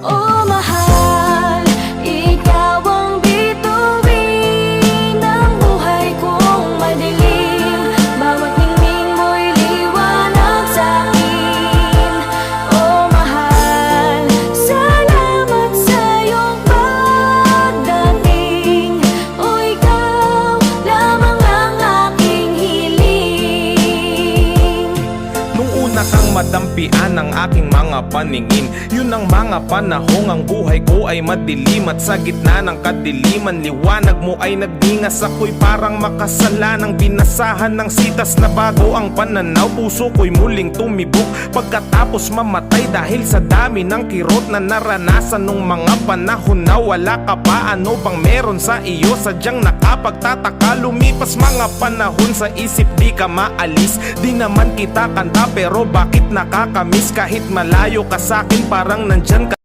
Oh mahal, ikaw ang bituin ng buhay kong madilim. Bawat ningning mo'y liwanag sa'kin. Oh mahal, salamat sa iyong pagdating. Oh ikaw lamang ang aking hiling. Nung una kang madampian ng aking mga paningin, yun ang mga panahong ang buhay ko ay madilim. At sa gitna ng kadiliman, liwanag mo ay nagdingas. Ako'y parang makasalanang binasahan ng sitas na bago ang pananaw. Puso ko'y muling tumibok pagkatapos mamatay dahil sa dami ng kirot na naranasan nung mga panahon na wala ka pa. Ano bang meron sa iyo? Sadyang nakapagtataka. Lumipas mga panahon sa isip di ka maalis. Di naman kita kanta pero bakit nakakamiss? Kahit malayo ka sa'kin parang nandyan ka.